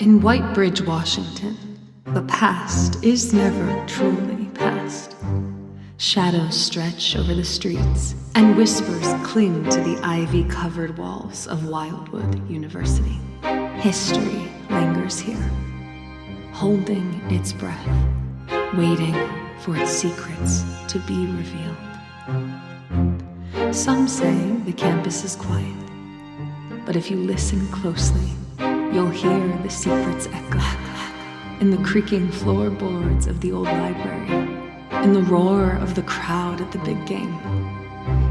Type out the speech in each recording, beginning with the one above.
In Whitebridge, Washington, the past is never truly past. Shadows stretch over the streets, and whispers cling to the ivy-covered walls of Wildwood University. History lingers here, holding its breath, waiting for its secrets to be revealed. Some say the campus is quiet, but if you listen closely, you'll hear the secrets echo in the creaking floorboards of the old library, in the roar of the crowd at the big game,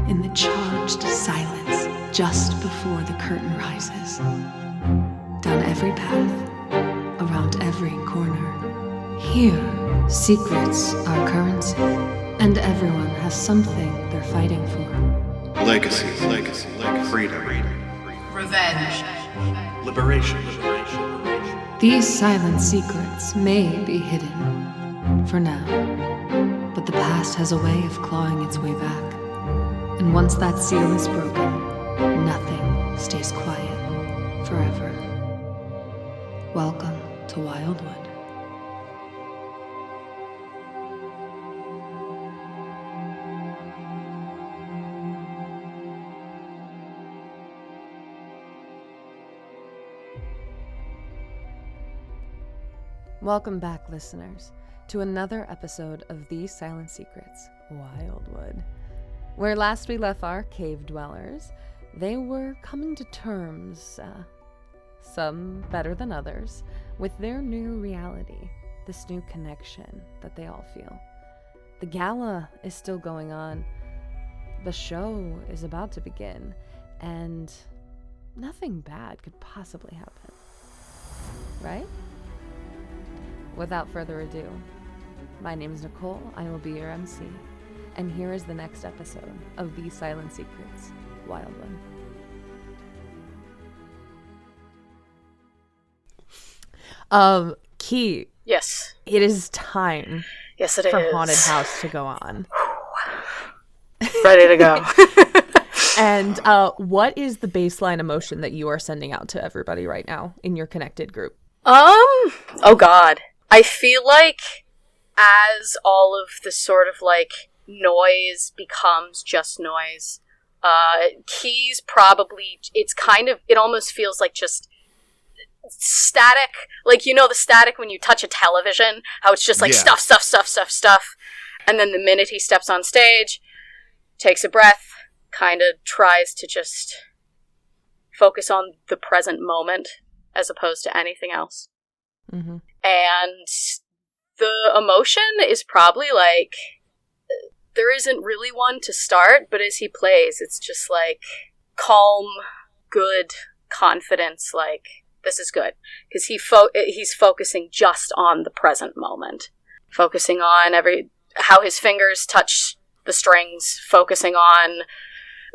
in the charged silence just before the curtain rises. Down every path, around every corner, here, secrets are currency, and everyone has something they're fighting for. Legacy, freedom, revenge, liberation. These silent secrets may be hidden, for now, but the past has a way of clawing its way back. And once that seal is broken, nothing stays quiet forever. Welcome to Wildwood. Welcome back, listeners, to another episode of These Silent Secrets, Wildwood. Where last we left our cave dwellers, they were coming to terms, some better than others, with their new reality, this new connection that they all feel. The gala is still going on, the show is about to begin, and nothing bad could possibly happen, right? Without further ado, my name is Nicole, I will be your MC, and here is the next episode of These Silent Secrets, Wildwood. Key. Yes. It is time. Yes, it is. For Haunted House to go on. Ready to go. And what is the baseline emotion that you are sending out to everybody right now in your connected group? Oh God. I feel like as all of the sort of like noise becomes just noise, keys probably, it almost feels like just static, like, you know, the static when you touch a television, how it's just like stuff. And then the minute he steps on stage, takes a breath, kind of tries to just focus on the present moment as opposed to anything else. Mm-hmm. And the emotion is probably like, there isn't really one to start, but as he plays, it's just like calm, good confidence, like, this is good. Because he's focusing just on the present moment. Focusing on how his fingers touch the strings, focusing on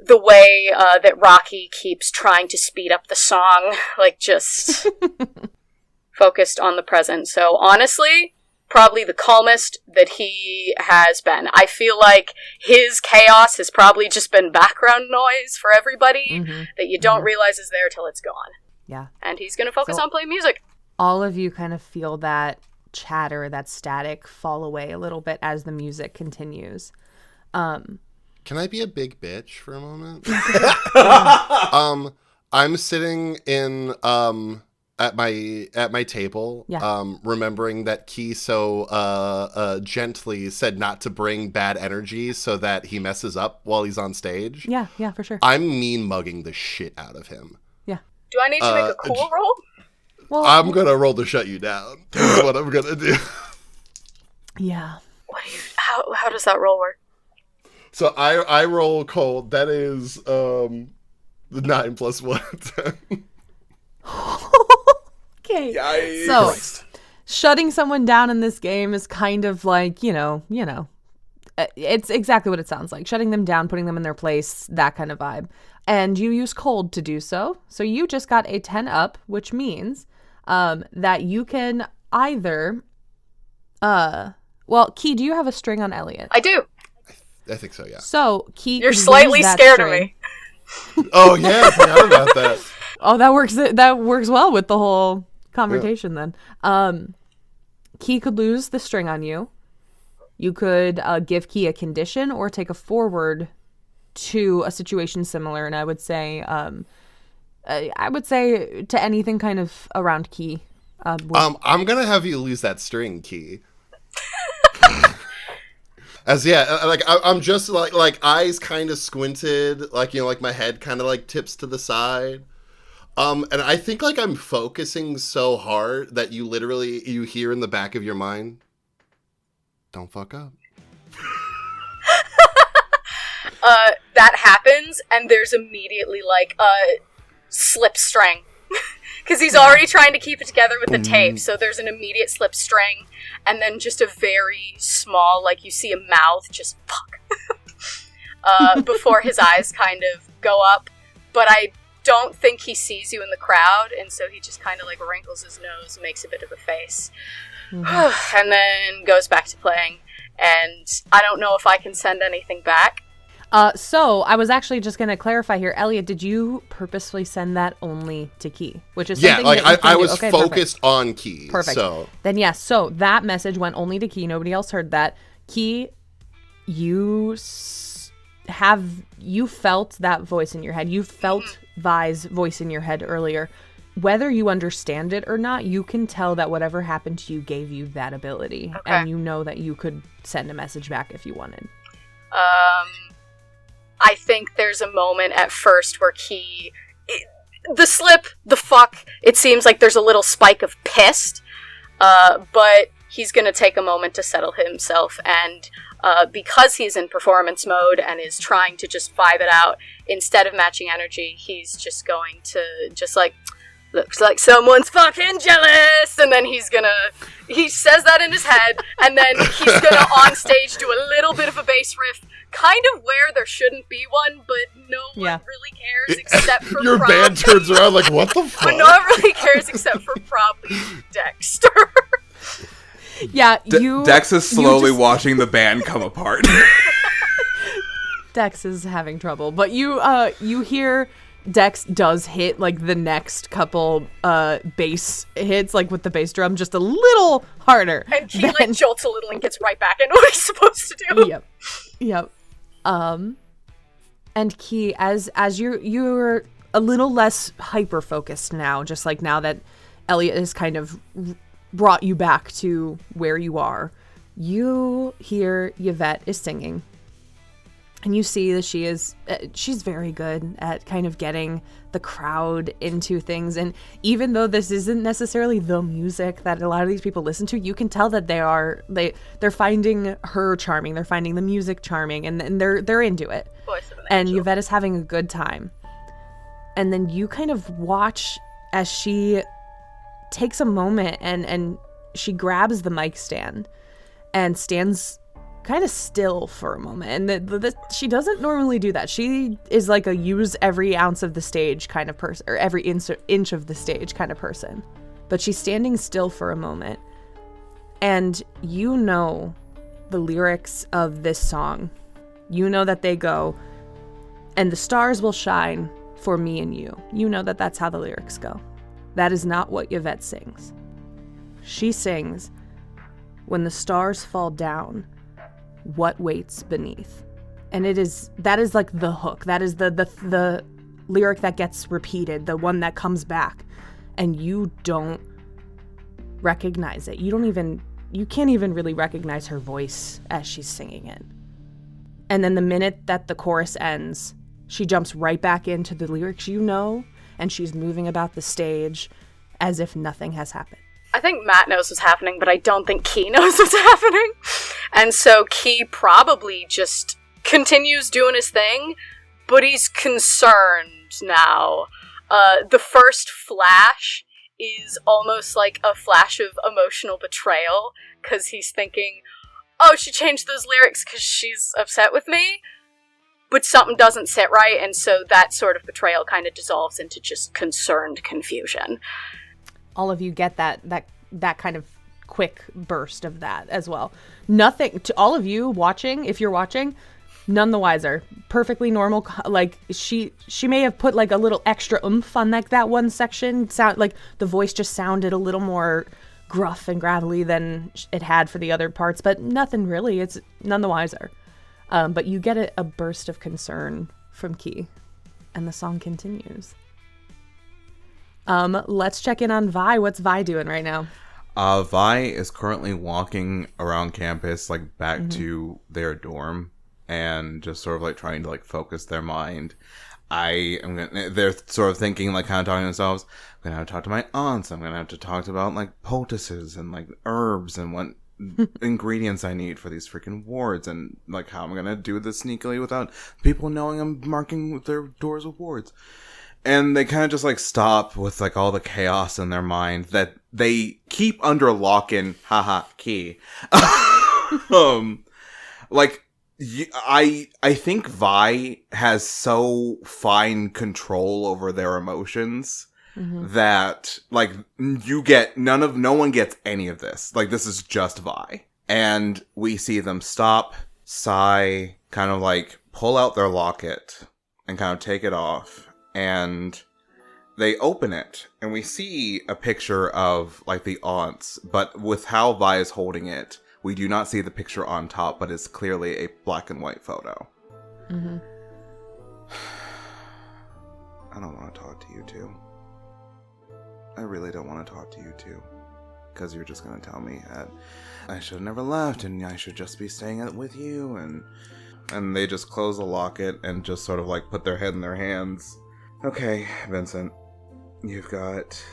the way that Rocky keeps trying to speed up the song, like just focused on the present. So honestly, probably the calmest that he has been. I feel like his chaos has probably just been background noise for everybody that you don't realize is there till it's gone. Yeah. And he's going to focus on playing music. All of you kind of feel that chatter, that static fall away a little bit as the music continues. Can I be a big bitch for a moment? I'm sitting in at my table, remembering that Key so gently said not to bring bad energy so that he messes up while he's on stage. Yeah, for sure. I'm mean mugging the shit out of him. Yeah. Do I need to make a cool roll? Well, I'm gonna roll to shut you down. That's what I'm gonna do. Yeah. How does that roll work? So I roll cold. That is 9 + 1. 10. Okay. Yikes. So shutting someone down in this game is kind of like, you know, it's exactly what it sounds like. Shutting them down, putting them in their place, that kind of vibe. And you use cold to do so. So you just got a 10 up, which means that you can either Key, do you have a string on Elliot? I do. I think so, yeah. So Key, you're slightly scared of me. Oh yeah, I forgot about that. Oh, that works well with the whole confrontation then. Key could lose the string on you. You could give Key a condition or take a forward to a situation similar, and I would say to anything kind of around Key. I'm gonna have you lose that string, Key. I'm just like eyes kind of squinted, like, you know, like my head kind of like tips to the side. And I think like I'm focusing so hard that you hear in the back of your mind, don't fuck up. That happens, and there's immediately like a slip string. Because he's already trying to keep it together with the tape, so there's an immediate slip string, and then just a very small, like you see a mouth, just fuck, before his eyes kind of go up. But I don't think he sees you in the crowd, and so he just kind of like wrinkles his nose, makes a bit of a face, and then goes back to playing. And I don't know if I can send anything back. So I was actually just going to clarify here. Elliot, did you purposefully send that only to Key? Which is something that I was focused on Key. Perfect. So. Then yes, so that message went only to Key. Nobody else heard that. Key, you felt that voice in your head. You felt Vi's voice in your head earlier. Whether you understand it or not, you can tell that whatever happened to you gave you that ability. Okay. And you know that you could send a message back if you wanted. I think there's a moment at first where the slip, the fuck, it seems like there's a little spike of pissed, but he's going to take a moment to settle himself, and because he's in performance mode and is trying to just vibe it out, instead of matching energy, he's just going to just like, looks like someone's fucking jealous, and then he says that in his head, and then he's gonna on stage do a little bit of a bass riff, kind of where there shouldn't be one, but no one really cares except for your band turns around like, what the fuck? But no one really cares except for probably Dexter. Yeah, Dex is slowly watching the band come apart. Dex is having trouble, but you hear Dex does hit like the next couple bass hits, like with the bass drum, just a little harder. And he like jolts a little and gets right back into what he's supposed to do. Yep. And Key, as you're a little less hyper focused now, just like now that Elliot has kind of brought you back to where you are, you hear Yvette is singing. And you see that she's very good at kind of getting the crowd into things. And even though this isn't necessarily the music that a lot of these people listen to, you can tell that they're finding her charming. They're finding the music charming, and they're into it. And Yvette is having a good time. And then you kind of watch as she takes a moment and she grabs the mic stand and stands kind of still for a moment, and she doesn't normally do that. She is like a use every ounce of the stage kind of person, or every inch of the stage kind of person, but she's standing still for a moment, and you know the lyrics of this song. You know that they go, and the stars will shine for me and you. You know that that's how the lyrics go. That is not what Yvette sings. She sings, when the stars fall down, what waits beneath. And that is like the hook. That is the lyric that gets repeated, the one that comes back, and you don't recognize it. You can't even really recognize her voice as she's singing it. And then the minute that the chorus ends, she jumps right back into the lyrics you know, and she's moving about the stage as if nothing has happened. I think Matt knows what's happening, but I don't think Key knows what's happening. And so Key probably just continues doing his thing, but he's concerned now. The first flash is almost like a flash of emotional betrayal, because he's thinking, oh, she changed those lyrics because she's upset with me, but something doesn't sit right, and so that sort of betrayal kind of dissolves into just concerned confusion. All of you get that kind of quick burst of that as well. Nothing to all of you watching, if you're watching, none the wiser. Perfectly normal. Like she may have put like a little extra oomph on like that one section. Sound like the voice just sounded a little more gruff and gravelly than it had for the other parts, but nothing really. It's none the wiser. But you get a burst of concern from Key, and the song continues. Let's check in on Vi. What's Vi doing right now? Vi is currently walking around campus, like back to their dorm, and just sort of like trying to like focus their mind. They're sort of thinking, like, kind of talking to themselves, I'm gonna have to talk to my aunts, I'm gonna have to talk about like poultices and like herbs and what ingredients I need for these freaking wards, and like how I'm gonna do this sneakily without people knowing I'm marking their doors with wards. And they kind of just like stop with like all the chaos in their mind that they keep under lock and key. Like I think Vi has so fine control over their emotions that like no one gets any of this. Like this is just Vi. And we see them stop, sigh, kind of like pull out their locket and kind of take it off. And they open it and we see a picture of like the aunts, but with how Vi is holding it, we do not see the picture on top, but it's clearly a black and white photo. I don't want to talk to you two. I really don't want to talk to you two. Because you're just going to tell me that I should have never left and I should just be staying with you. And they just close the locket and just sort of like put their head in their hands. Okay, Vincent. You've got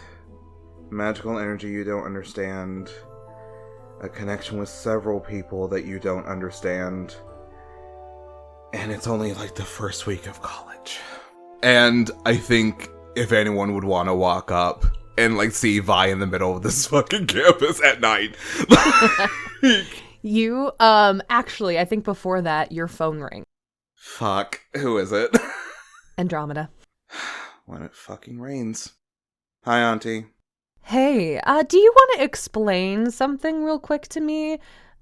magical energy you don't understand. A connection with several people that you don't understand. And it's only like the first week of college. And I think if anyone would want to walk up and like see Vi in the middle of this fucking campus at night. You, actually, I think before that, your phone rang. Fuck. Who is it? Andromeda. When it fucking rains. Hi, Auntie. Hey, do you want to explain something real quick to me?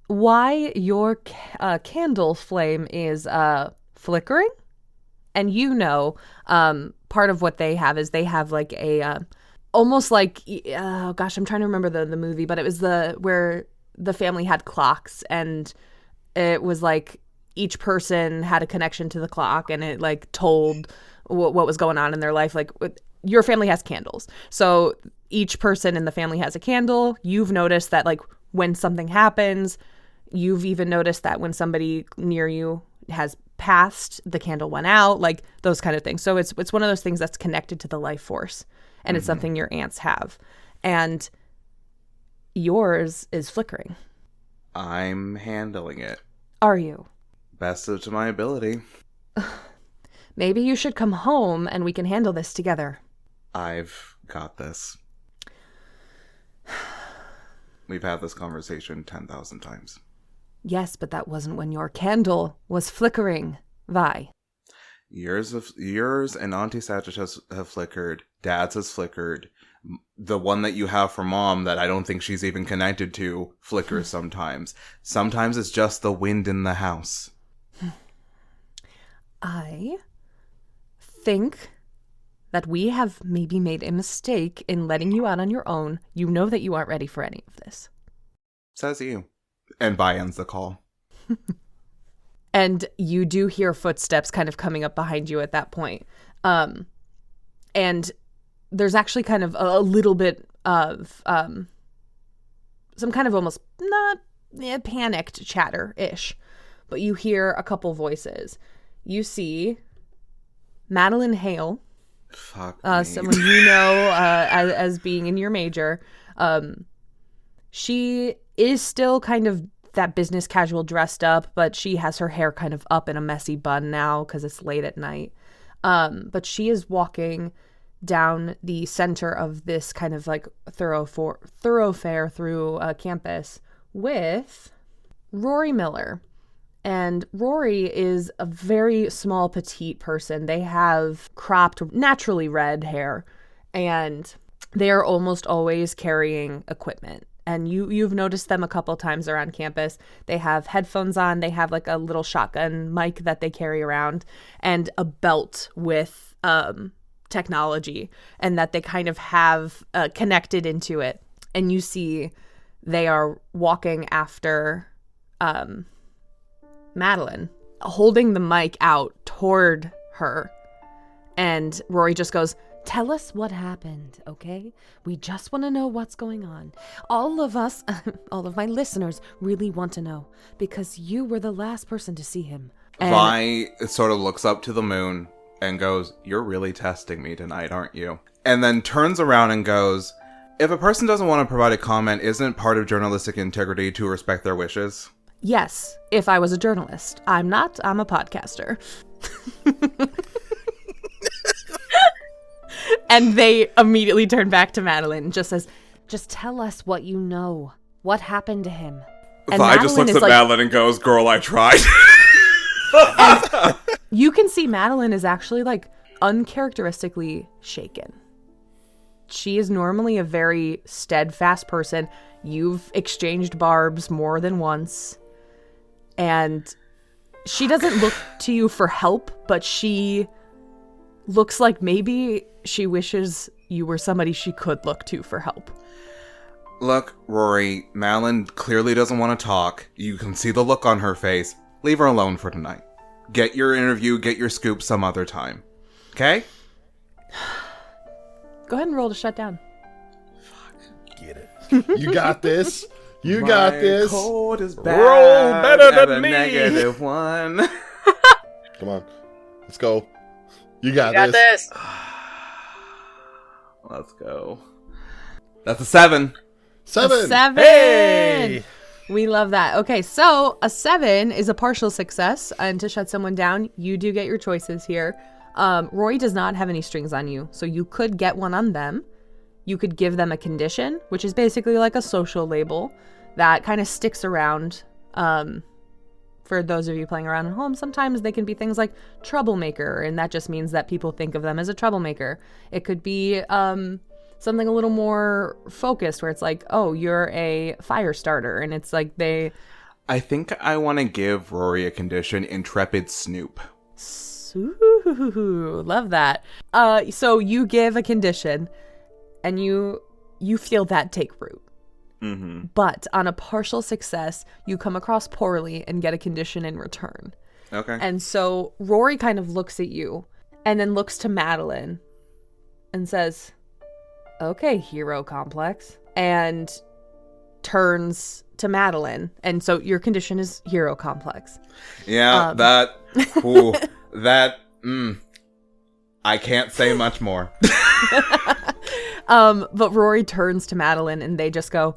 Why your candle flame is flickering? And part of what they have is they have like a almost like I'm trying to remember the movie, but it was where the family had clocks and it was like each person had a connection to the clock and it like told what was going on in their life. Like your family has candles, so each person in the family has a candle. You've noticed that like when something happens, you've even noticed that when somebody near you has passed, the candle went out, like those kind of things. So it's one of those things that's connected to the life force, and it's something your aunts have, and yours is flickering. I'm handling it. Are you? Best of to my ability. Maybe you should come home and we can handle this together. I've got this. We've had this conversation 10,000 times. Yes, but that wasn't when your candle was flickering, Vi. Yours and Auntie Sagittarius have flickered. Dad's has flickered. The one that you have for Mom that I don't think she's even connected to flickers sometimes. Sometimes it's just the wind in the house. I think that we have maybe made a mistake in letting you out on your own. You know that you aren't ready for any of this. Says you. And Vi ends the call. And you do hear footsteps kind of coming up behind you at that point. And there's actually kind of a little bit of some kind of almost not panicked chatter-ish. But you hear a couple voices. You see Madeline Hale. Fuck me. Someone you know as being in your major. She is still kind of that business casual dressed up, but she has her hair kind of up in a messy bun now because it's late at night. But she is walking down the center of this kind of like thoroughfare through campus with Rory Miller. And Rory is a very small, petite person. They have cropped, naturally red hair, and they are almost always carrying equipment. And you've noticed them a couple times around campus. They have headphones on. They have like a little shotgun mic that they carry around and a belt with technology, and that they kind of have connected into it. And you see they are walking after Madeline, holding the mic out toward her. And Rory just goes, "Tell us what happened, okay? We just want to know what's going on. All of us, all of my listeners really want to know, because you were the last person to see him." And Vi sort of looks up to the moon and goes, "You're really testing me tonight, aren't you?" And then turns around and goes, "If a person doesn't want to provide a comment, isn't it part of journalistic integrity to respect their wishes?" yes, if I was a journalist. I'm not. I'm a podcaster. And they immediately turn back to Madeline and just says, "Just tell us what you know. What happened to him?" And Vi just looks at Madeline and goes, "Girl, I tried." You can see Madeline is actually like uncharacteristically shaken. She is normally a very steadfast person. You've exchanged barbs more than once. And she doesn't look to you for help, but she looks like maybe she wishes you were somebody she could look to for help. Look, Rory, Madeline clearly doesn't want to talk. You can see the look on her face. Leave her alone for tonight. Get your interview, get your scoop some other time. Okay? Go ahead and roll to shut down. Get it. You got this. You got this. Code is bad. Roll better than me. -1. Come on. Let's go. You got Got this. Let's go. That's a 7. 7. A 7. Hey! We love that. Okay, so a 7 is a partial success, and to shut someone down, you do get your choices here. Roy does not have any strings on you, so you could get one on them. You could give them a condition, which is basically like a social label that kind of sticks around. For those of you playing around at home, sometimes they can be things like troublemaker, and that just means that people think of them as a troublemaker. It could be something a little more focused, where it's like, oh, you're a fire starter, and it's like they... I think I want to give Rory a condition, Intrepid Snoop. Ooh, love that. So you give a condition, and you feel that take root. Mm-hmm. But on a partial success, you come across poorly and get a condition in return. Okay. And so Rory kind of looks at you and then looks to Madeline and says, "Okay, hero complex," and turns to Madeline. And so your condition is hero complex. Yeah, I can't say much more. But Rory turns to Madeline and they just go,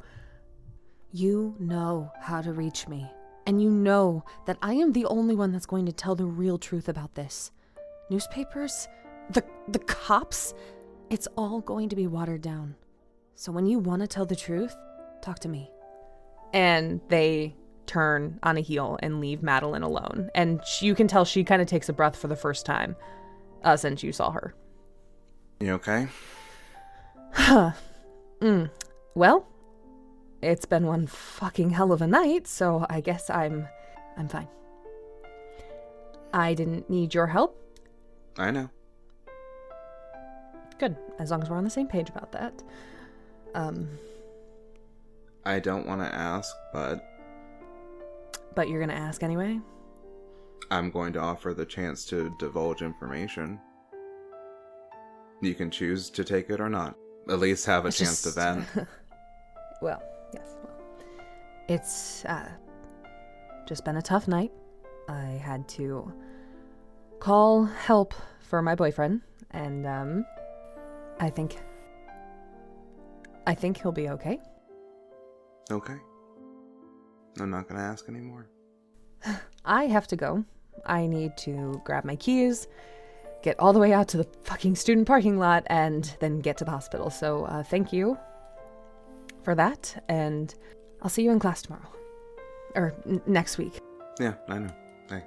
"You know how to reach me. And you know that I am the only one that's going to tell the real truth about this. Newspapers, the cops, it's all going to be watered down. So when you want to tell the truth, talk to me." And they turn on a heel and leave Madeline alone. And you can tell she kind of takes a breath for the first time since you saw her. You okay? Well, it's been one fucking hell of a night, so I guess I'm fine. I didn't need your help. I know. Good, as long as we're on the same page about that. I don't want to ask, but you're gonna ask anyway? I'm going to offer the chance to divulge information. You can choose to take it or not. At least have a chance to vent. Well, yes. It's just been a tough night. I had to call help for my boyfriend, and I think he'll be okay. Okay. I'm not going to ask anymore. I have to go. I need to grab my keys, get all the way out to the fucking student parking lot, and then get to the hospital. So thank you for that, and I'll see you in class tomorrow. Or next week. Yeah, I know. Hey,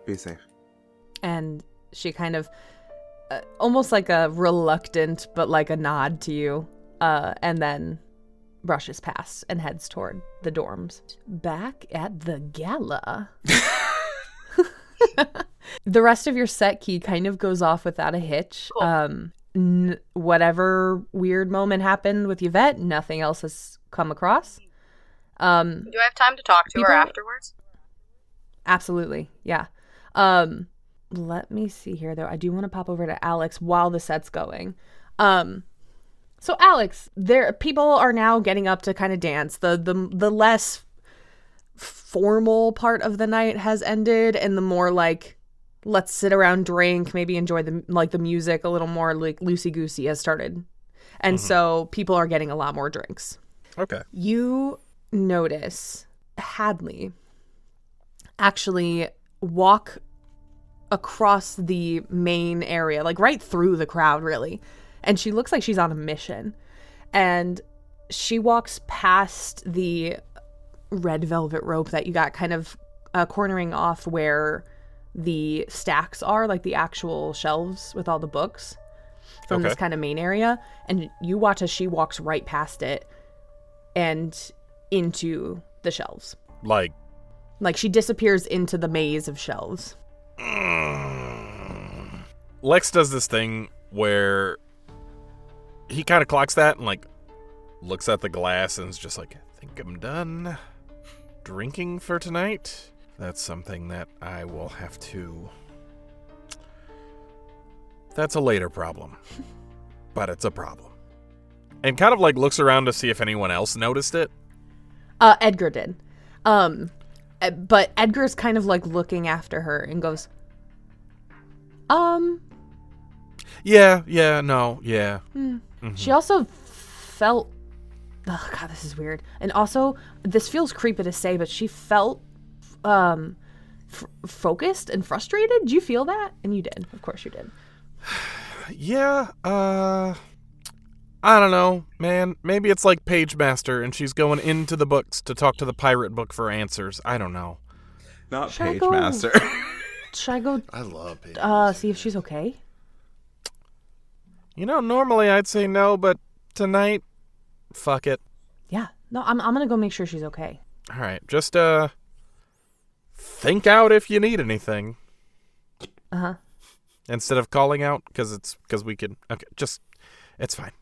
be safe. And she kind of, almost like a reluctant, but like a nod to you, and then brushes past and heads toward the dorms. Back at the gala. The rest of your set, Key, kind of goes off without a hitch. Cool. Whatever weird moment happened with Yvette, nothing else has come across. Do I have time to talk to her afterwards? Absolutely, yeah. Let me see here, though. I do want to pop over to Alex while the set's going. So Alex, people are now getting up to kind of dance. The less formal part of the night has ended, and the more like let's sit around, drink, maybe enjoy the music a little more like loosey-goosey has started. And so people are getting a lot more drinks. Okay. You notice Hadley actually walk across the main area, like right through the crowd, really. And she looks like she's on a mission. And she walks past the red velvet rope that you got kind of cornering off where the stacks are, like the actual shelves with all the books from this kind of main area. And you watch as she walks right past it and into the shelves. Like she disappears into the maze of shelves. Lex does this thing where he kind of clocks that and like looks at the glass and is just like, I think I'm done drinking for tonight. That's something that I will have to... That's a later problem. But it's a problem. And kind of like looks around to see if anyone else noticed it. Edgar did. But Edgar's kind of like looking after her and goes, Yeah. Mm-hmm. She also felt, oh God, this is weird. And also, this feels creepy to say, but she felt focused and frustrated. Do you feel that? And you did. Of course you did. Yeah, I don't know, man. Maybe it's like Page Master and she's going into the books to talk to the pirate book for answers. I don't know. Not Should I Page go- Master. Should I go I love Page. see if she's okay? You know, normally I'd say no, but tonight, fuck it. Yeah. No, I'm going to go make sure she's okay. All right, just think out if you need anything. Uh-huh. Instead of calling out, because we can. Okay, just it's fine.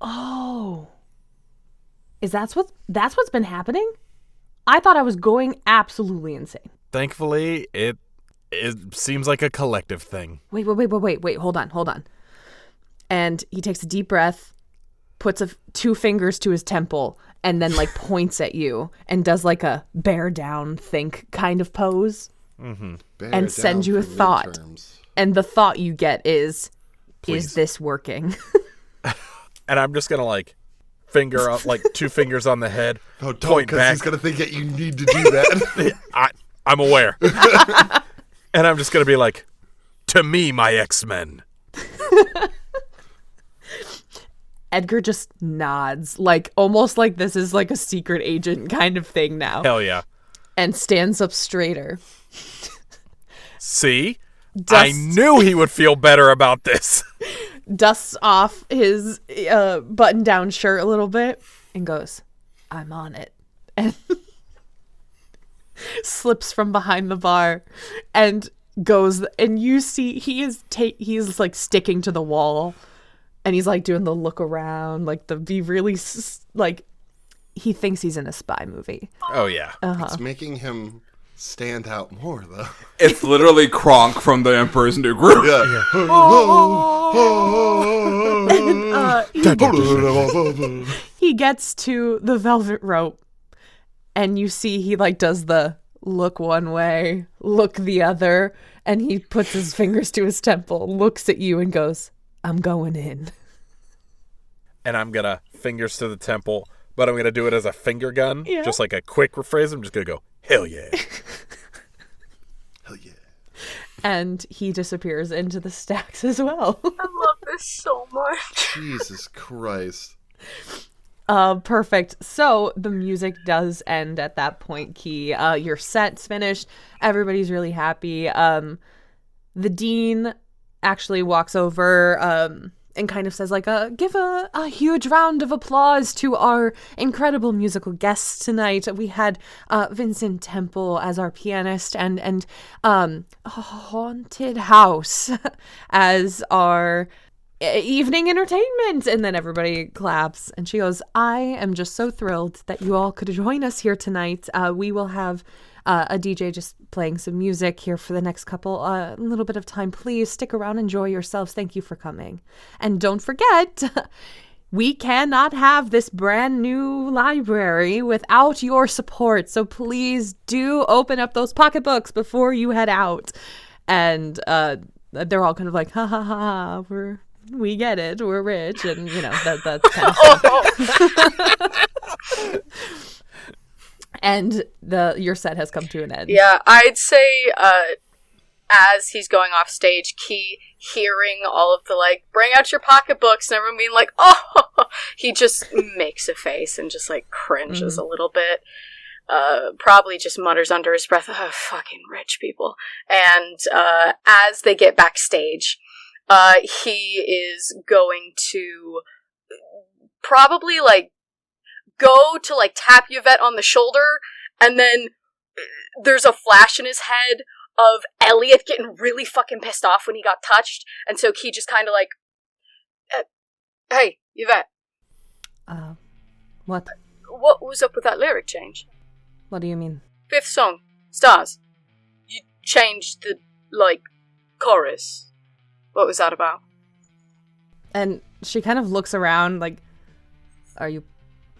Oh. That's what's been happening? I thought I was going absolutely insane. Thankfully, it seems like a collective thing. Wait, hold on. And he takes a deep breath, puts 2 fingers to his temple, and then like points at you and does like a bear down think kind of pose. Mm-hmm. And sends you a thought. And the thought you get is, Please. Is this working? And I'm just gonna like finger up, like 2 fingers on the head. Oh, don't, point because back. he's gonna think that you need to do that. I'm aware. And I'm just gonna be like, to me, my X-Men. Edgar just nods, like almost like this is like a secret agent kind of thing now. Hell yeah. And stands up straighter. See? I knew he would feel better about this. Dusts off his button-down shirt a little bit and goes, I'm on it. And slips from behind the bar and goes, and you see he's like sticking to the wall. And he's like doing the look around, like like he thinks he's in a spy movie. Oh yeah. It's making him stand out more, though. It's literally Kronk from the Emperor's New Groove. Yeah. And, he gets to the velvet rope, and you see he like does the look one way, look the other, and he puts his fingers to his temple, looks at you, and goes, I'm going in. And I'm gonna fingers to the temple, but I'm gonna do it as a finger gun, just like a quick rephrase. I'm just gonna go, hell yeah. Hell yeah. And he disappears into the stacks as well. I love this so much. Jesus Christ. Perfect. So the music does end at that point, Key. Your set's finished. Everybody's really happy. The dean actually walks over and kind of says like, give a huge round of applause to our incredible musical guests tonight. We had Vincent Temple as our pianist and Haunted House as our evening entertainment. And then everybody claps, and she goes, I am just so thrilled that you all could join us here tonight. We will have a DJ just playing some music here for the next little bit of time. Please stick around, enjoy yourselves. Thank you for coming. And don't forget, we cannot have this brand new library without your support. So please do open up those pocketbooks before you head out. And they're all kind of like, ha ha ha, we get it, we're rich, and that's kind of stuff. And your set has come to an end. Yeah, I'd say as he's going off stage, Key hearing all of the like, bring out your pocketbooks, and everyone being like, oh, he just makes a face and just like cringes a little bit. Probably just mutters under his breath, oh, fucking rich people. And as they get backstage, he is going to probably like go to like tap Yvette on the shoulder, and then there's a flash in his head of Elliot getting really fucking pissed off when he got touched, and so he just kind of like, hey, Yvette. What? What was up with that lyric change? What do you mean? 5th song, Stars. You changed the, like, chorus. What was that about? And she kind of looks around like, are you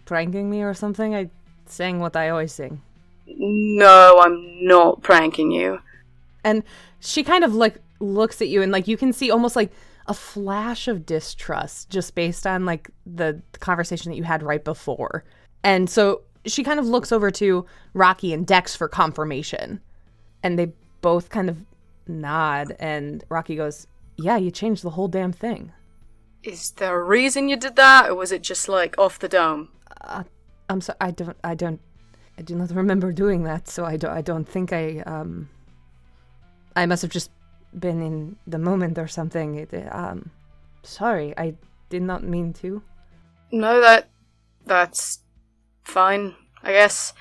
pranking me or something? I sang what I always sing. No, I'm not pranking you. And she kind of like looks at you, and like you can see almost like a flash of distrust just based on like the conversation that you had right before. And so she kind of looks over to Rocky and Dex for confirmation, and they both kind of nod, and Rocky goes, yeah, you changed the whole damn thing. Is there a reason you did that, or was it just like off the dome? I'm sorry, I do not remember doing that, so I don't think I must have just been in the moment or something. Sorry, I did not mean to. No, that's fine, I guess.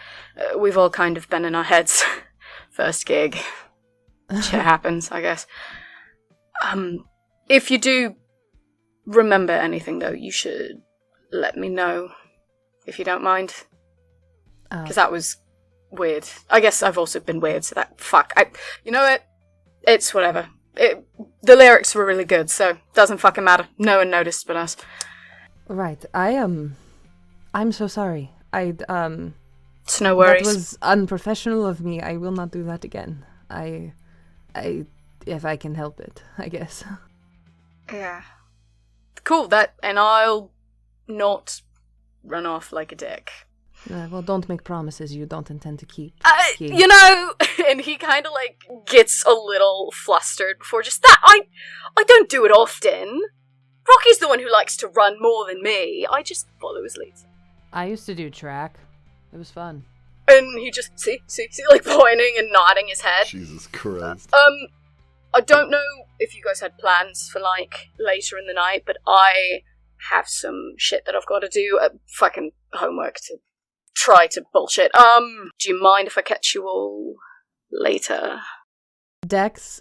We've all kind of been in our heads. First gig. Shit happens, I guess. If you do remember anything, though, you should let me know, if you don't mind. Because that was weird. I guess I've also been weird, so you know what? It's whatever. The lyrics were really good, so doesn't fucking matter. No one noticed but us. Right. I'm so sorry. It's no worries. That was unprofessional of me. I will not do that again. If I can help it, I guess. Yeah. Cool, and I'll not run off like a dick. Well, don't make promises you don't intend to keep. And he kind of like gets a little flustered before just that. I don't do it often. Rocky's the one who likes to run more than me. I just follow his leads. I used to do track. It was fun. And he just, see, like pointing and nodding his head. Jesus Christ. I don't know if you guys had plans for like later in the night, but I have some shit that I've got to do. Fucking homework to try to bullshit. Do you mind if I catch you all later? Dex,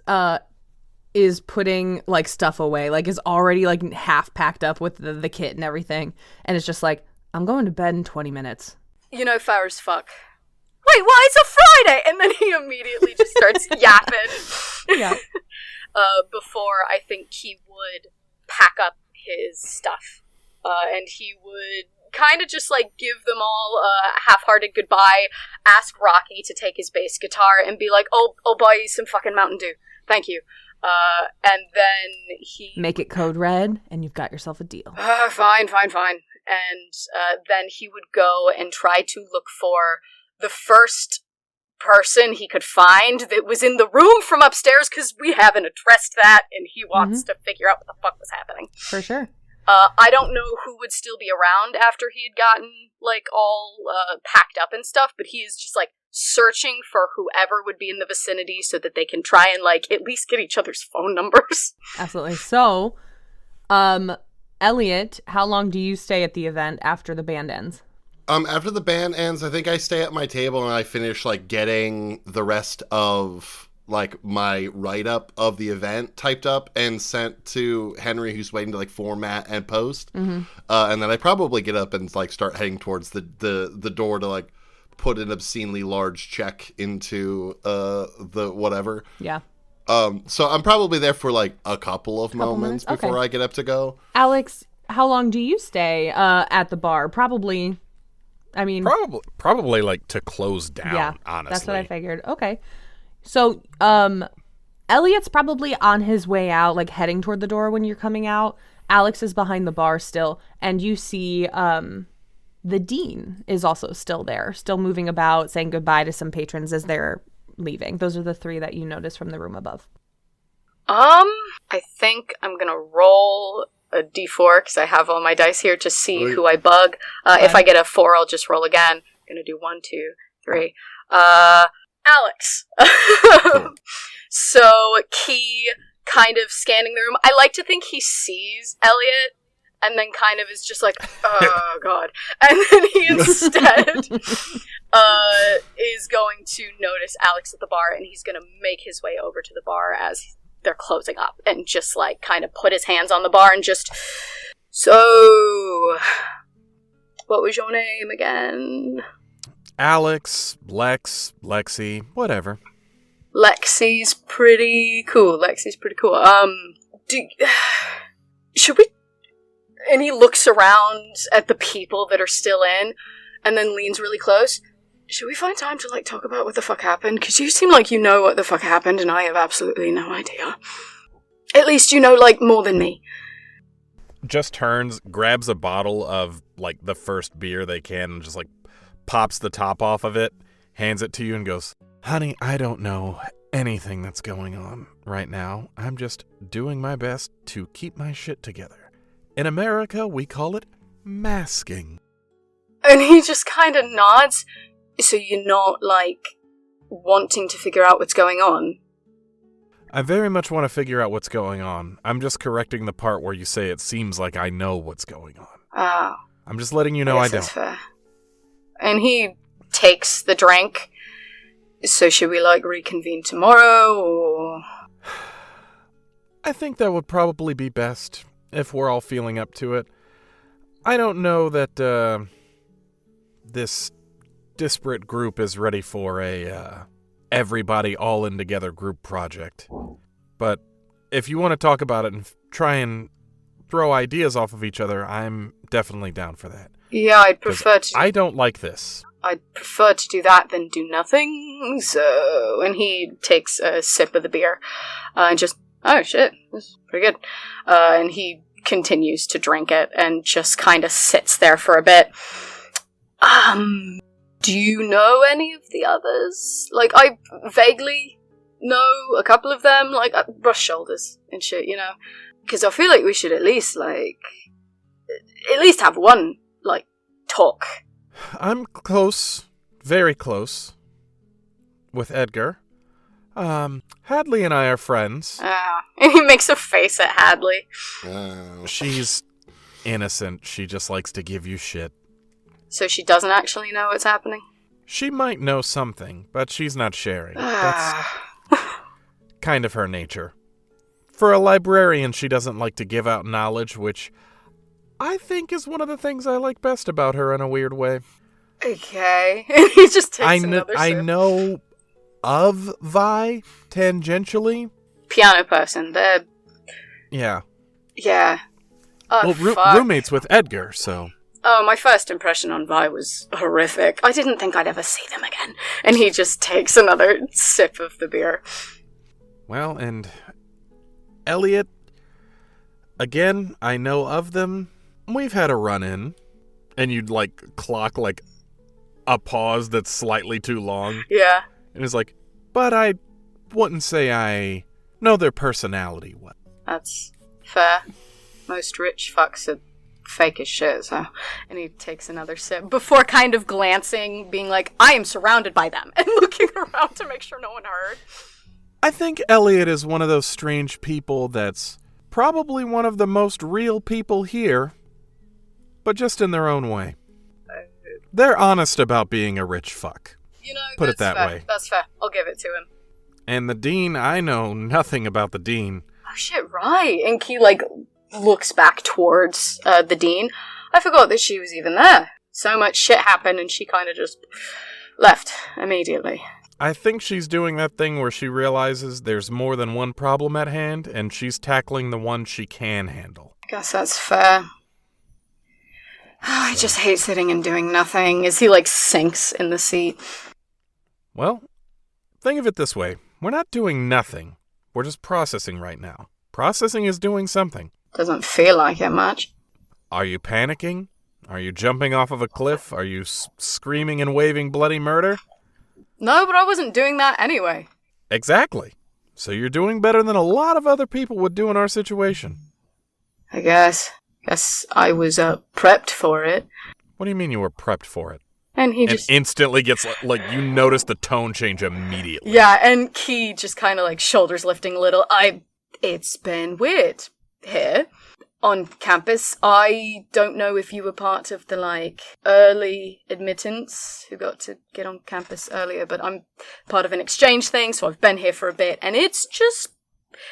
is putting like stuff away, like is already like half packed up with the kit and everything, and it's just like, I'm going to bed in 20 minutes. You know, fair as fuck. Wait, what? It's a Friday! And then he immediately just starts yapping. Yeah. Before I think he would pack up his stuff. And he would kind of just like give them all a half-hearted goodbye, ask Rocky to take his bass guitar, and be like, I'll buy you some fucking Mountain Dew. Thank you. And then he... Make it code red, and you've got yourself a deal. Fine. And then he would go and try to look for the first person he could find that was in the room from upstairs, because we haven't addressed that, and he wants to figure out what the fuck was happening. For sure. I don't know who would still be around after he had gotten, like, all packed up and stuff, but he is just, like, searching for whoever would be in the vicinity so that they can try and, like, at least get each other's phone numbers. Absolutely. So, Elliot, how long do you stay at the event after the band ends? After the band ends, I think I stay at my table and I finish, like, getting the rest of, like, my write-up of the event typed up and sent to Henry, who's waiting to, like, format and post. Mm-hmm. And then I probably get up and, like, start heading towards the door to, like, put an obscenely large check into the whatever. Yeah. So I'm probably there for, like, a couple of moments minutes? before Okay. I get up to go. Alex, how long do you stay at the bar? Probably, I mean... Probably like, to close down, yeah, honestly. that's what I figured. Okay. So, Elliot's probably on his way out, like, heading toward the door when you're coming out. Alex is behind the bar still, and you see, the dean is also still there, still moving about, saying goodbye to some patrons as they're leaving. Those are the three that you notice from the room above. I think I'm gonna roll a d4 because I have all my dice here to see who I bug. If I get a 4, I'll just roll again. I'm gonna do 1, 2, 3. Alex. Cool. So Key kind of scanning the room. I like to think he sees Elliot and then kind of is just like, oh god. And then he instead is going to notice Alex at the bar, and he's gonna make his way over to the bar as they're closing up and just like kind of put his hands on the bar and just, so what was your name again? Alex, Lex, Lexi, whatever. Lexi's pretty cool. Should we... And he looks around at the people that are still in and then leans really close. Should we find time to, like, talk about what the fuck happened? Because you seem like you know what the fuck happened and I have absolutely no idea. At least you know, like, more than me. Just turns, grabs a bottle of, like, the first beer they can and just, like, pops the top off of it, hands it to you and goes, honey, I don't know anything that's going on right now. I'm just doing my best to keep my shit together. In America, we call it masking. And he just kind of nods, so you're not, like, wanting to figure out what's going on. I very much want to figure out what's going on. I'm just correcting the part where you say it seems like I know what's going on. Oh. I'm just letting you know I don't. That's fair. And he takes the drink. So should we, like, reconvene tomorrow, or...? I think that would probably be best, if we're all feeling up to it. I don't know that, this disparate group is ready for a, everybody all in together group project. But if you want to talk about it and try and throw ideas off of each other, I'm definitely down for that. Yeah, I'd prefer to... I don't like this. I'd prefer to do that than do nothing, so... And he takes a sip of the beer, and just, oh shit, this is pretty good. And he continues to drink it, and just kind of sits there for a bit. Do you know any of the others? Like, I vaguely know a couple of them, like, brush shoulders and shit, you know? Because I feel like we should at least have one, like, talk. I'm close, very close, with Edgar. Hadley and I are friends. And he makes a face at Hadley. She's innocent. She just likes to give you shit. So she doesn't actually know what's happening? She might know something, but she's not sharing. That's kind of her nature. For a librarian, she doesn't like to give out knowledge, which I think is one of the things I like best about her in a weird way. Okay. And he just takes another sip. I know of Vi tangentially. Piano person, they're... Yeah. Yeah. Oh, well, roommates with Edgar, so... Oh, my first impression on Vi was horrific. I didn't think I'd ever see them again. And he just takes another sip of the beer. Well, and Elliot, again, I know of them. We've had a run-in. And you'd, like, clock, like, a pause that's slightly too long. Yeah. And it's like, but I wouldn't say I know their personality well. That's fair. Most rich fucks are fake as shit, so... And he takes another sip before kind of glancing, being like, I am surrounded by them, and looking around to make sure no one heard. I think Elliot is one of those strange people that's probably one of the most real people here, but just in their own way. They're honest about being a rich fuck. Put it that way. That's fair. I'll give it to him. And the dean, I know nothing about the dean. Oh shit, right. And Key, looks back towards the dean. I forgot that she was even there. So much shit happened and she kind of just left immediately. I think she's doing that thing where she realizes there's more than one problem at hand, and she's tackling the one she can handle. I guess that's fair. I just hate sitting and doing nothing as he, sinks in the seat. Well, think of it this way. We're not doing nothing. We're just processing right now. Processing is doing something. Doesn't feel like it much. Are you panicking? Are you jumping off of a cliff? Are you screaming and waving bloody murder? No, but I wasn't doing that anyway. Exactly. So you're doing better than a lot of other people would do in our situation. I guess. Guess I was prepped for it. What do you mean you were prepped for it? And he just instantly gets, you notice the tone change immediately. Yeah, and Key just kind of, shoulders lifting a little. It's been weird here on campus. I don't know if you were part of the, early admittance who got to get on campus earlier, but I'm part of an exchange thing, so I've been here for a bit, and it's just...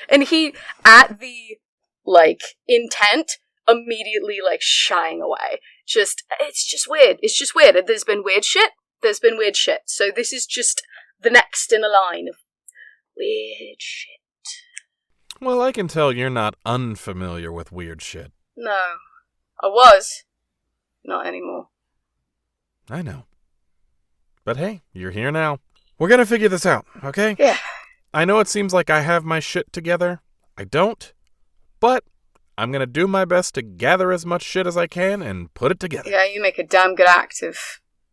And he, at the, intent, immediately, shying away. It's just weird. It's just weird. There's been weird shit. So this is just the next in a line of weird shit. Well, I can tell you're not unfamiliar with weird shit. No. I was. Not anymore. I know. But hey, you're here now. We're gonna figure this out, okay? Yeah. I know it seems like I have my shit together. I don't. But I'm gonna do my best to gather as much shit as I can and put it together. Yeah, you make a damn good act of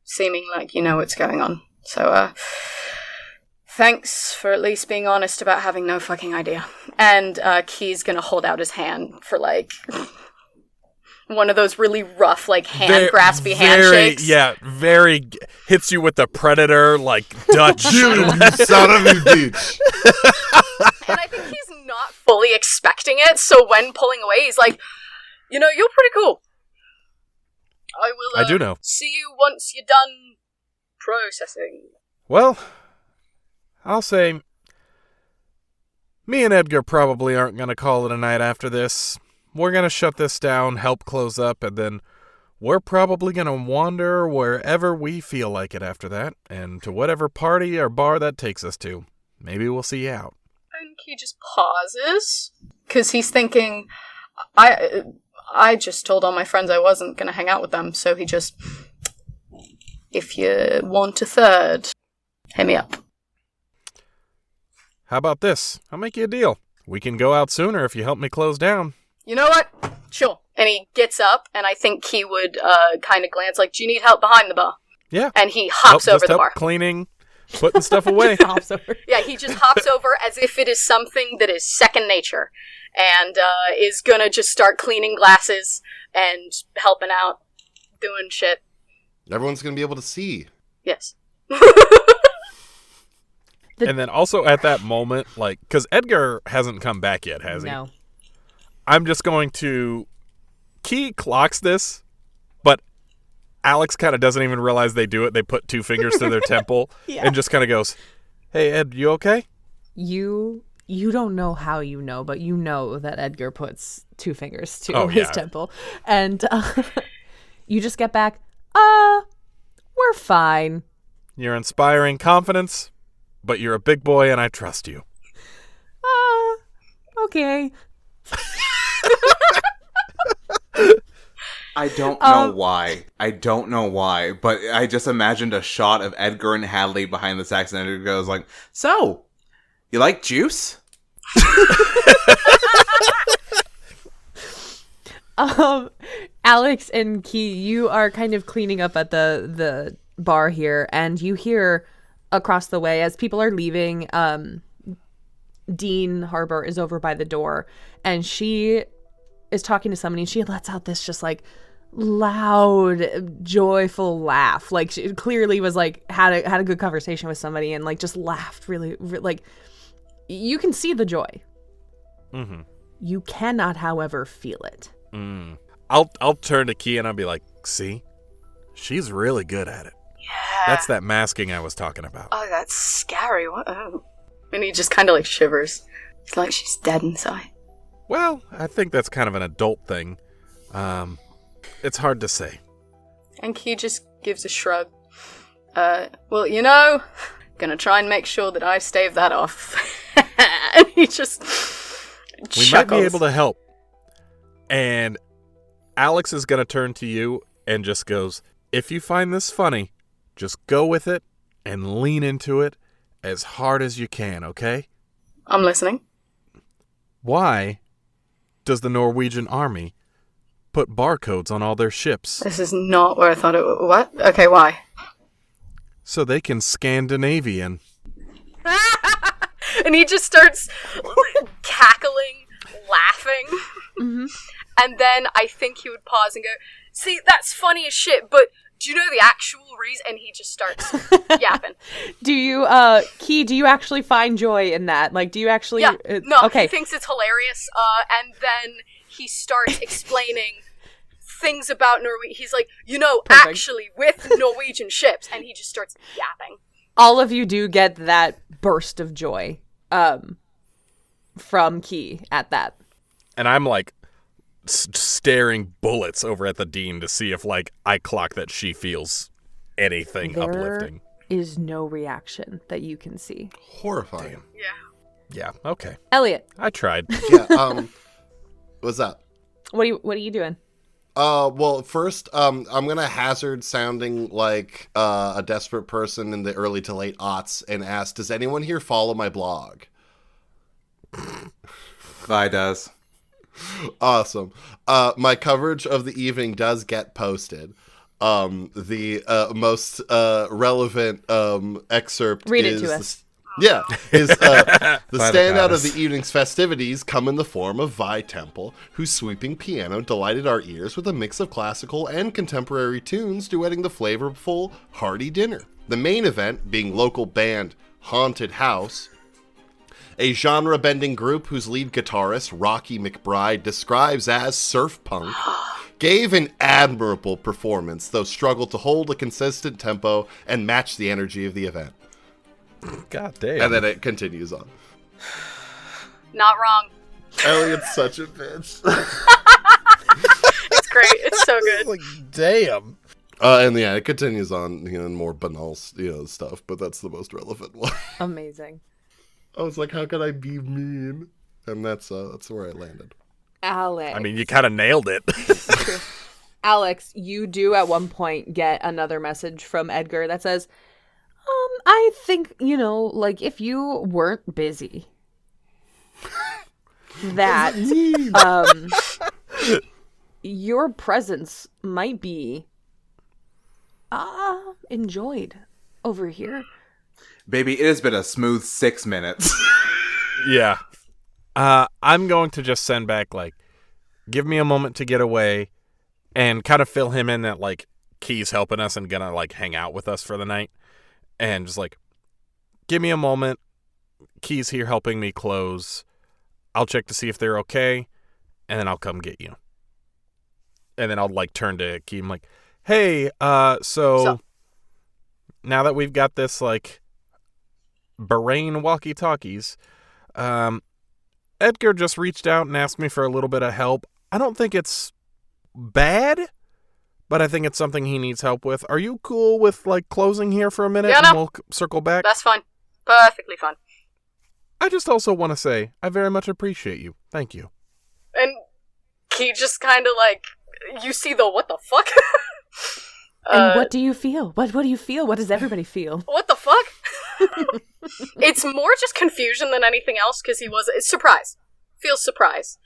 seeming like you know what's going on. So, thanks for at least being honest about having no fucking idea. And Key's gonna hold out his hand for, one of those really rough, hand-graspy handshakes. Yeah, very hits you with the predator, Dutch. Dude, you son of a bitch. And I think he's not fully expecting it, so when pulling away, he's like, you're pretty cool. I do know. See you once you're done processing. Well, I'll say, me and Edgar probably aren't going to call it a night after this. We're going to shut this down, help close up, and then we're probably going to wander wherever we feel like it after that, and to whatever party or bar that takes us to. Maybe we'll see you out. And he just pauses, because he's thinking, I just told all my friends I wasn't going to hang out with them, so he just, if you want a third, hit me up. How about this? I'll make you a deal. We can go out sooner if you help me close down. You know what? Sure. And he gets up, and I think he would kind of glance do you need help behind the bar? Yeah. And he hops over the bar. Cleaning, putting stuff away. Hops over. Yeah, he just hops over as if it is something that is second nature, and is gonna just start cleaning glasses and helping out, doing shit. Everyone's gonna be able to see. Yes. And then also at that moment, because Edgar hasn't come back yet, has he? No. I'm just going to... Key clocks this, but Alex kind of doesn't even realize they do it. They put two fingers to their temple and just kind of goes, hey, Ed, you okay? You don't know how you know, but you know that Edgar puts two fingers to his temple. And you just get back, we're fine. You're inspiring confidence, but you're a big boy and I trust you. Okay. I don't know why. But I just imagined a shot of Edgar and Hadley behind the sax, and Edgar goes so, you like juice? Alex and Key, you are kind of cleaning up at the bar here, and you hear across the way as people are leaving, Dean Harbor is over by the door, and she is talking to somebody, and she lets out this just loud, joyful laugh. She clearly was had a good conversation with somebody, and just laughed really, you can see the joy. Mm-hmm. You cannot, however, feel it. I'll turn to Key and I'll be like, see? She's really good at it. Yeah. That's that masking I was talking about. Oh, that's scary. What? Oh. And he just kind of like shivers. It's like she's dead inside. Well, I think that's kind of an adult thing. It's hard to say. And Key just gives a shrug. Well, you know, gonna try and make sure that I stave that off. And he just We chuckles. might be able to help. And Alex is gonna turn to you and just goes, if you find this funny, just go with it and lean into it as hard as you can, okay? I'm listening. Why does the Norwegian army put barcodes on all their ships? This is not where I thought it would. What? Okay, why? So they can Scandinavian. And he just starts cackling, laughing. Mm-hmm. And then I think he would pause and go, see, that's funny as shit, but do you know the actual reason? And he just starts yapping. Do you, Key, do you actually find joy in that? Like, do you actually... Yeah, no, okay. he thinks it's hilarious, and then he starts explaining things about Norway. He's like, you know, Perfect. actually, with Norwegian ships, and he just starts yapping. All of you do get that burst of joy from Key at that. And I'm like staring bullets over at the dean to see if like I clock that she feels anything uplifting. There is no reaction that you can see. Horrifying. Yeah. Yeah, okay. Elliot, I tried. Yeah. What's up? what are you doing? Well, first, I'm gonna hazard sounding like a desperate person in the early to late aughts and ask, does anyone here follow my blog? Vi does. Awesome. My coverage of the evening does get posted. The most relevant excerpt Read is it to us. the standout of goddess. the evening's festivities come in the form of Vi Temple, whose sweeping piano delighted our ears with a mix of classical and contemporary tunes duetting the flavorful, hearty dinner. The main event being local band Haunted House, a genre-bending group whose lead guitarist, Rocky McBride, describes as surf punk, gave an admirable performance, though struggled to hold a consistent tempo and match the energy of the event. God damn. And then it continues on. Not wrong. Elliot's such a bitch. It's great. It's so good. Like, damn. And yeah, it continues on, more banal, stuff, but that's the most relevant one. Amazing. I was like, how could I be mean? And that's where I landed. Alex. I mean, you kind of nailed it. Alex, you do at one point get another message from Edgar that says, I think, like if you weren't busy, that your presence might be enjoyed over here. Baby, it has been a smooth 6 minutes. Yeah. I'm going to just send back, like, give me a moment to get away and kind of fill him in that, like, Key's helping us and gonna, like, hang out with us for the night. And just, like, give me a moment. Key's here helping me close. I'll check to see if they're okay, and then I'll come get you. And then I'll, like, turn to Key. I'm like, hey, so now that we've got this, like, Bahrain walkie-talkies, Edgar just reached out and asked me for a little bit of help. I don't think it's bad, but I think it's something he needs help with. Are you cool with, like, closing here for a minute and we'll circle back? That's fine. Perfectly fine. I just also want to say I very much appreciate you. Thank you. And he just kind of like, you see the what the fuck? And what do you feel? What do you feel? What does everybody feel? What the fuck? It's more just confusion than anything else because it's surprise. Feels surprise.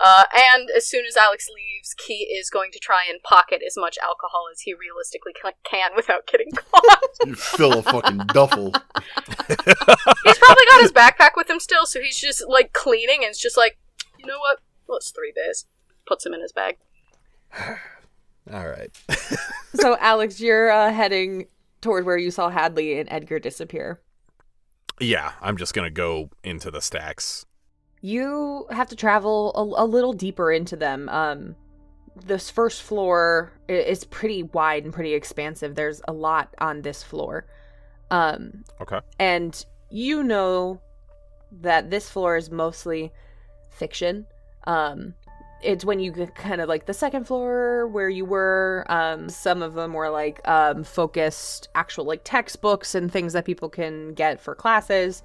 And as soon as Alex leaves, Key is going to try and pocket as much alcohol as he realistically can without getting caught. You fill a fucking duffel. He's probably got his backpack with him still, so he's just like cleaning and it's just like, you know what? Well, it's 3 days. Puts him in his bag. All right. So, Alex, you're heading toward where you saw Hadley and Edgar disappear. Yeah, I'm just going to go into the stacks. You have to travel a little deeper into them. This first floor is pretty wide and pretty expansive. There's a lot on this floor. Okay. And you know that this floor is mostly fiction. It's when you get kind of like the second floor where you were, some of them were like focused actual like textbooks and things that people can get for classes.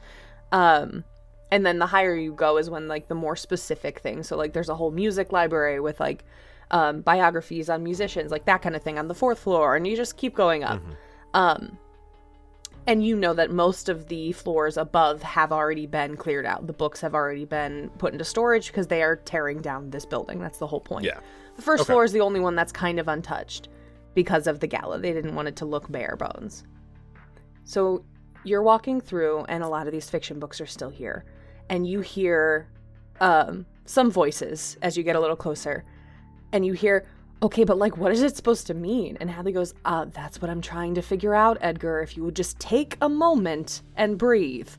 And then the higher you go is when like the more specific things. So like there's a whole music library with like biographies on musicians, like that kind of thing on the fourth floor. And you just keep going up. And you know that most of the floors above have already been cleared out. The books have already been put into storage because they are tearing down this building. That's the whole point. Yeah. The first floor is the only one that's kind of untouched because of the gala. They didn't want it to look bare bones. So you're walking through, and a lot of these fiction books are still here. And you hear some voices as you get a little closer. And you hear, okay, but like, what is it supposed to mean? And Hadley goes, that's what I'm trying to figure out, Edgar. If you would just take a moment and breathe.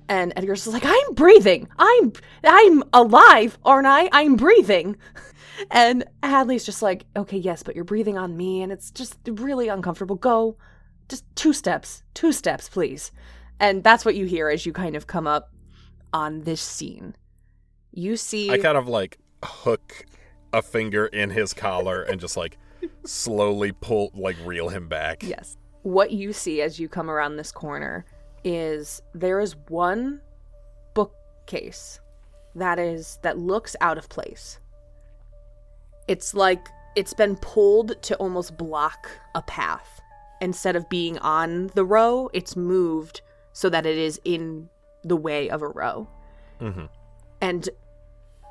And Edgar's like, I'm breathing. I'm alive, aren't I? I'm breathing. And Hadley's just like, okay, yes, but you're breathing on me, and it's just really uncomfortable. Go. Just 2 steps, please. And that's what you hear as you kind of come up on this scene. You see... I kind of like hook a finger in his collar and just like slowly reel him back. Yes. What you see as you come around this corner is there is one bookcase that looks out of place. It's like it's been pulled to almost block a path. Instead of being on the row, it's moved so that it is in the way of a row. Mm-hmm. And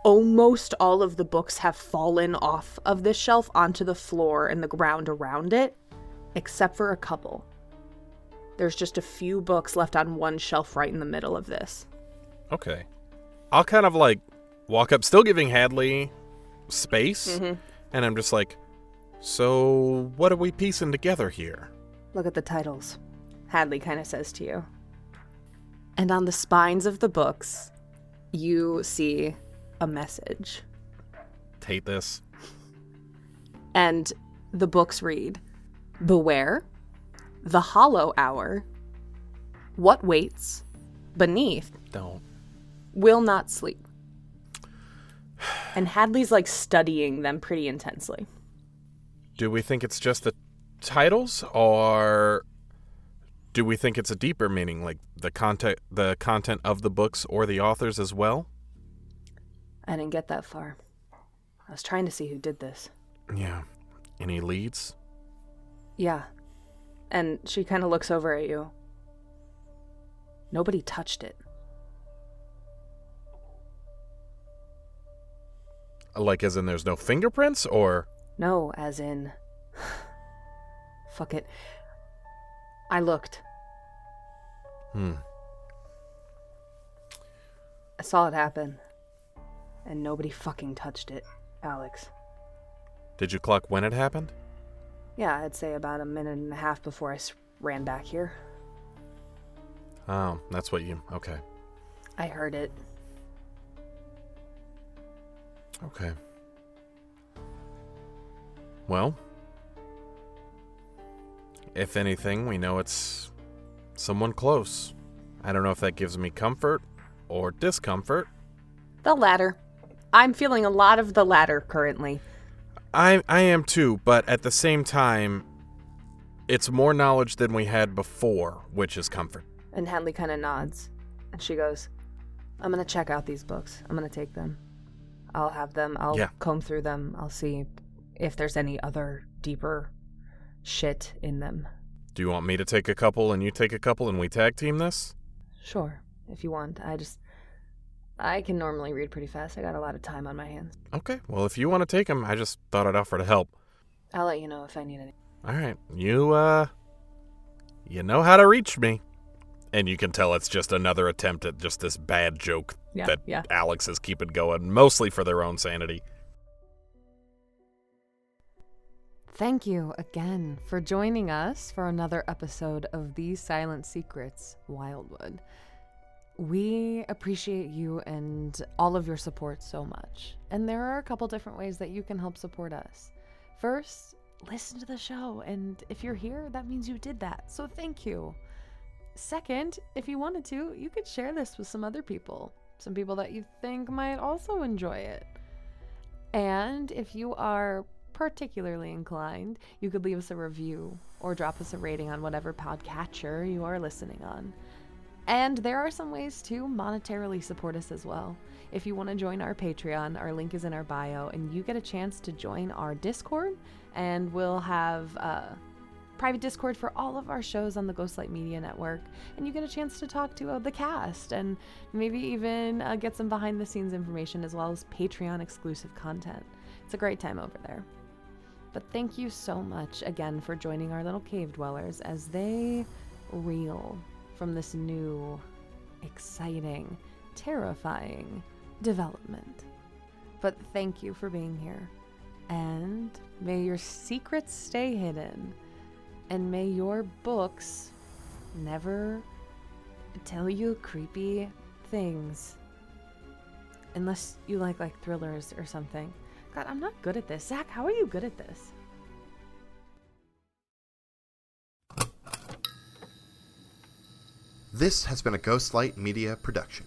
almost all of the books have fallen off of this shelf onto the floor and the ground around it, except for a couple. There's just a few books left on one shelf right in the middle of this. Okay. I'll kind of like walk up, still giving Hadley space, and I'm just like, so what are we piecing together here? Look at the titles, Hadley kind of says to you. And on the spines of the books, you see a message. Take this. And the books read, Beware, The Hollow Hour, What Waits, Beneath, Don't. Will Not Sleep. And Hadley's like studying them pretty intensely. Do we think it's just the titles, or do we think it's a deeper meaning, like the content of the books or the authors as well? I didn't get that far. I was trying to see who did this. Yeah. Any leads? Yeah. And she kind of looks over at you. Nobody touched it. Like as in there's no fingerprints, or? No, as in... Fuck it. I looked. I saw it happen. And nobody fucking touched it, Alex. Did you clock when it happened? Yeah, I'd say about a minute and a half before I ran back here. Oh, that's what you... Okay. I heard it. Okay. Well, if anything, we know it's someone close. I don't know if that gives me comfort or discomfort. The latter. I'm feeling a lot of the latter currently. I am too, but at the same time, it's more knowledge than we had before, which is comfort. And Hadley kind of nods. And she goes, I'm going to check out these books. I'm going to take them. I'll have them. I'll comb through them. I'll see if there's any other deeper shit in them. Do you want me to take a couple and you take a couple and we tag team this? Sure, if you want. I can normally read pretty fast. I got a lot of time on my hands. Okay, well, if you want to take them, I just thought I'd offer to help. I'll let you know if I need any. All right, you know how to reach me. And you can tell it's just another attempt at just this bad joke that Alex is keeping going, mostly for their own sanity. Thank you again for joining us for another episode of These Silent Secrets, Wildwood. We appreciate you and all of your support so much. And there are a couple different ways that you can help support us. First, listen to the show, and if you're here, that means you did that, so thank you. Second, if you wanted to, you could share this with some other people, some people that you think might also enjoy it. And if you are particularly inclined, you could leave us a review or drop us a rating on whatever podcatcher you are listening on. And there are some ways to monetarily support us as well. If you want to join our Patreon, our link is in our bio, and you get a chance to join our Discord, and we'll have private Discord for all of our shows on the Ghostlight Media Network, and you get a chance to talk to the cast and maybe even get some behind the scenes information as well as Patreon exclusive content. It's a great time over there. But thank you so much again for joining our little cave dwellers as they reel from this new, exciting, terrifying development. But thank you for being here, and may your secrets stay hidden, and may your books never tell you creepy things. Unless you like thrillers or something. God, I'm not good at this. Zach, how are you good at this? This has been a Ghostlight Media production.